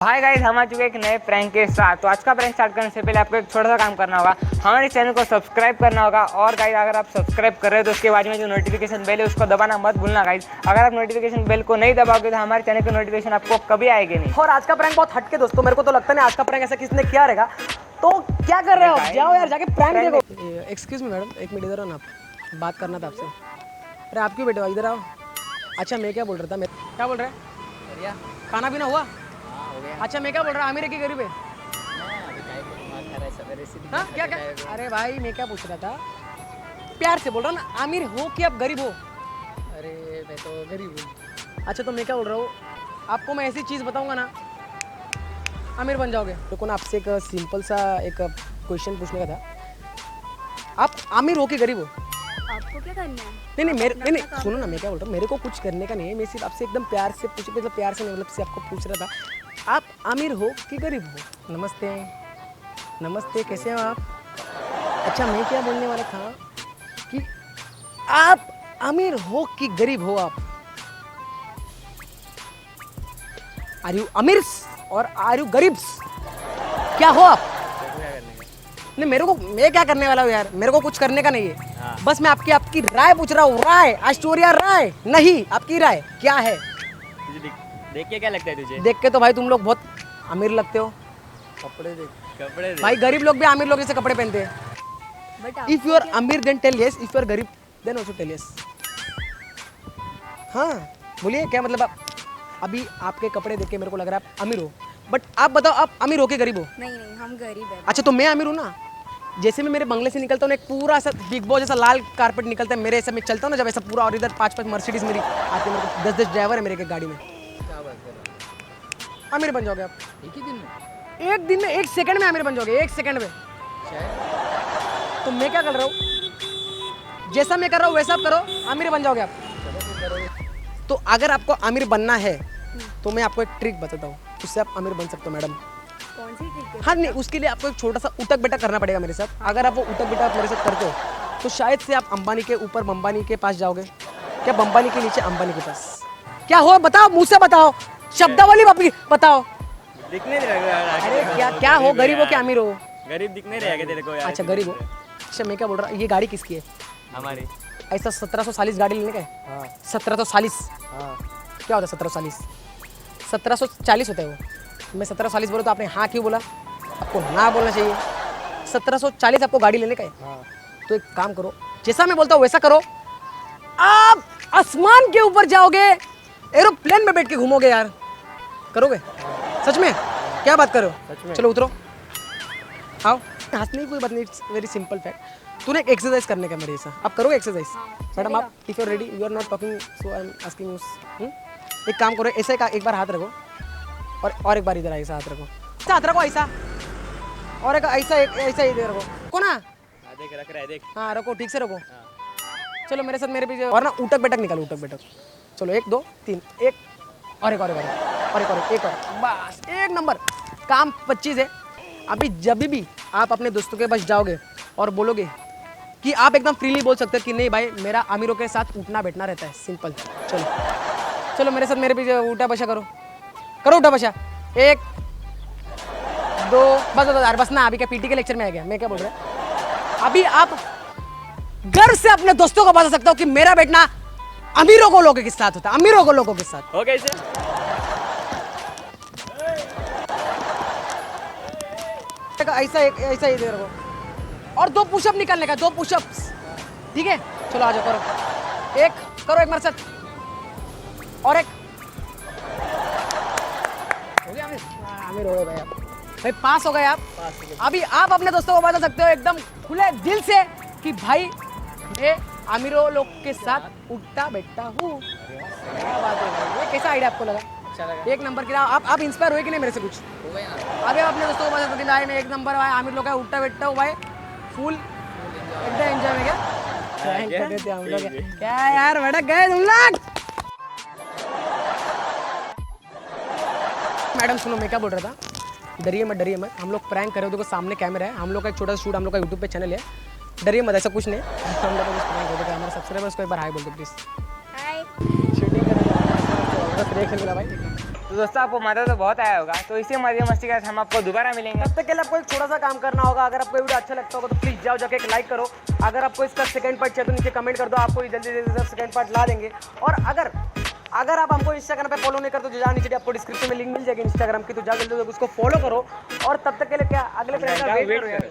Hi guys, हम आ चुके हैं एक नए प्रैंक के साथ। तो आज का प्रैंक स्टार्ट करने से पहले आपको एक छोटा सा काम करना होगा, हमारे चैनल को सब्सक्राइब करना होगा। और गाइस अगर आप सब्सक्राइब कर रहे हो तो उसके बाद में जो नोटिफिकेशन बेल है उसको दबाना मत भूलना गाइस। अगर आप नोटिफिकेशन बेल को नहीं दबाओगे तो हमारे चैनल की नोटिफिकेशन आपको कभी आएगी नहीं। और आज का प्रैंक बहुत हटके दोस्तों, मेरे को तो लगता नहीं आज का प्रैंक ऐसा किसने किया रहेगा। तो क्या कर रहे हो, जाओ यार जाके प्रैंक देखो। एक्सक्यूज मी मैडम, एक मिनट इधर आओ ना, आप बात करना था आपसे। अरे आप क्यों बैठे हो, इधर आओ। अच्छा मैं क्या बोल रहा था, मैं क्या बोल रहा है बढ़िया, खाना पीना हुआ? अच्छा मैं क्या बोल रहा, अमीर है कि गरीब है? हाँ क्या क्या? अरे भाई मैं क्या पूछ रहा था, प्यार से बोल रहा ना, अमीर हो कि आप गरीब हो? अरे मैं तो गरीब हूँ। अच्छा तो मैं क्या बोल रहा हूँ, आपको मैं ऐसी चीज़ बताऊंगा ना, अमीर बन जाओगे। तो ना आपसे एक सिंपल सा एक क्वेश्चन पूछने का था, आप अमीर हो कि गरीब हो? आपको क्या करना है? नहीं सुनो ना, मैं क्या बोल रहा हूँ, मेरे को कुछ करने का नहीं है, मैं सिर्फ आपसे एकदम प्यार से पूछ, मतलब प्यार से मतलब से आपको पूछ रहा था, आप अमीर हो कि गरीब हो? नमस्ते नमस्ते, कैसे हो आप? अच्छा मैं क्या बोलने वाला था कि आप अमीर हो कि गरीब हो? आप आर यू अमीर और आर यू गरीब, क्या हो आप? नहीं मेरे को, मैं क्या करने वाला हूँ यार, मेरे को कुछ करने का नहीं है। बस मैं आपकी राय पूछ रहा हूँ, राय एस्टोरिया, राय नहीं, आपकी राय क्या है? तुझे देख के क्या लगता है तुझे? देख के तो भाई तुम लोग बहुत अमीर लगते हो। कपड़े देख, कपड़े देख। भाई गरीब लोग भी अमीर लोग जैसे कपड़े पहनते हैं। बट इफ यू आर अमीर then tell yes, if you are गरीब देन ऑल्सो टेल यस। हाँ बोलिए क्या मतलब, आप अभी आपके कपड़े देख के मेरे को लग रहा है आप अमीर हो, बट आप बताओ आप अमीर हो कि गरीब हो? नहीं नहीं, हम गरीब है। अच्छा तो मैं अमीर हूँ ना, जैसे मैं मेरे बंगले से निकलता हूँ ना, एक पूरा ऐसा बिग बॉस जैसा लाल कारपेट निकलता है मेरे, ऐसा मैं चलता हूँ ना जब ऐसा पूरा, और इधर 5-5 मर्सिडीज मेरी आती है, मेरे को 10-10 ड्राइवर है मेरे के गाड़ी में। क्या बात कर रहा अमीर बन जाओगे आप है? एक ही दिन में? एक दिन में, एक सेकंड में अमीर बन जाओगे, एक सेकंड में। शायद। तो मैं क्या कर रहा हूँ, जैसा मैं कर रहा हूँ वैसा आप करो, अमीर बन जाओगे आप। चलो फिर करो। तो अगर आपको अमीर बनना है तो मैं आपको एक ट्रिक बताता हूँ, उससे आप अमीर बन सकते हो मैडम। कौन सी ट्रिक है? हाँ नहीं, उसके लिए आपको एक छोटा सा उठक बैठक करना पड़ेगा मेरे साथ। अगर आप वो उठक बैठक मेरे साथ करते हो तो शायद से आप अंबानी के ऊपर अंबानी के पास जाओगे, क्या अंबानी के नीचे अंबानी के पास? क्या हो बताओ, मुंह से बताओ, शब्दावली वापी बताओ। दिखने नहीं रहा। अरे क्या क्या हो, गरीब हो क्या अमीर हो? गरीब दिखने रहेगा तेरे को यार। अच्छा गरीब हो। अच्छा मैं क्या बोल रहा हूँ, ये गाड़ी किसकी है? हमारी। ऐसा 1740 गाड़ी लेने का है? हाँ 1740 हाँ। क्या होता है 1740? 1740 होता है वो। मैं 1740 बोला तो आपने हाँ क्यों बोला? आपको ना बोलना चाहिए। 1740 आपको गाड़ी लेने का है? हाँ। तो एक काम करो, जैसा मैं बोलता हूँ वैसा करो, आप आसमान के ऊपर जाओगे, एरोप्लेन में बैठ के घूमोगे यार। करोगे? सच में? क्या बात करो? सच में। चलो उतरो, आओ। हंसने की कोई बात नहीं, इट्स वेरी सिंपल फैक्ट। तूने एक एक्सरसाइज करने का मेरे ऐसा, आप करोगे एक्सरसाइज? मैडम आप if you are ready, you are not talking so I am asking you. एक काम करो, ऐसे एक बार हाथ रखो, और एक बार इधर ऐसा हाथ रखो, ऐसा हाथ रखो ऐसा, और एक ऐसा, एक ऐसा इधर रखो ना। हाँ देख, रख रहा है देख। हाँ रखो, ठीक से रखो। हाँ। चलो मेरे साथ, मेरे पीछे, और ना उठक बैठक निकालो, उठक बैठक। चलो 1 2 3, एक और एक और एक और एक और एक और, बस एक नंबर। काम 25 है। अभी जब भी आप अपने दोस्तों के पास जाओगे और बोलोगे कि आप एकदम फ्रीली बोल सकते हो कि नहीं भाई मेरा अमीरों के साथ उठना बैठना रहता है, सिंपल। चलो चलो मेरे साथ, मेरे पीछे उठा बशा करो, करो उठा बशा। 1 2, बस बस यार, बस ना, अभी क्या पीटी के लेक्चर में आ गया, मैं क्या बोल रहा हूँ। अभी आप गर्व से अपने दोस्तों को बता सकते हो कि मेरा बैठना अमीरों को लोगों के साथ होता है, अमीरों को लोगों के साथ। हो कैसे? ऐसा एक ऐसा ही इधर को, और 2 पुशअप निकालने का, 2 पुशअप्स, ठीक है? चलो आ जाओ, करो एक, करो एक मेरे साथ, और एक हो गया अमीर। अमीर हो गए भाई आप, भाई पास हो गए आप। अभी आप अपने दोस्तों को बता सकते हो एकदम खुले दिल से कि भाई मैं अमीरों लोग के साथ उठता बैठता हूँ। क्या बात है भाई, ये कैसा आइडिया आपको लगा? अच्छा लगा। एक नंबर की, आप इंस्पायर हुए कि नहीं मेरे से कुछ? हो गया ना? अबे अपने दोस्तों को बता सकते भाई मैं एक नंबर भाई, आमिर लोग का उठता बैठता हूँ भाई, फुल एकदम एंजॉय में। क्या प्रैंक कर रहे थे हम लोग, क्या यार भड़क गए तुम लोग। मैडम सुनो, मैं क्या बोल रहा था, डरिए मत, डरिए मत, हम लोग प्रैंक कर रहे हो, देखो सामने कैमरा है, हम लोग का एक छोटा सा शूट, हम लोग का यूट्यूब पे चैनल है, डरिए मत, ऐसा कुछ नहीं। हम लोग का बस प्रैंक होता है, हमारे सब्सक्राइबर्स को एक बार हाय बोल दो प्लीज। हाय। शूटिंग कर रहे हो बस, रिएक्शन मिला भाई। तो दोस्तों आपको मज़ा तो बहुत आया होगा, तो इसी मजे मस्ती के साथ हम आपको दोबारा मिलेंगे। तब तक के लिए आपको एक छोटा सा काम करना होगा। अगर आपको ये वीडियो अच्छा लगता होगा तो प्लीज़ जाओ जाके एक लाइक करो। अगर आपको इसका सेकंड पार्ट चाहिए तो नीचे कमेंट कर दो, आपको जल्दी जल्दी सेकंड पार्ट ला देंगे। और अगर आप हमको इंस्टाग्राम पे फॉलो नहीं करते तो जा नीचे आपको डिस्क्रिप्शन में लिंक मिल जाएगी इंस्टाग्राम की, तो जा जल्दी उसको फॉलो करो। और तब तक के लिए क्या अगले फ्रेंड का वेट करो यार।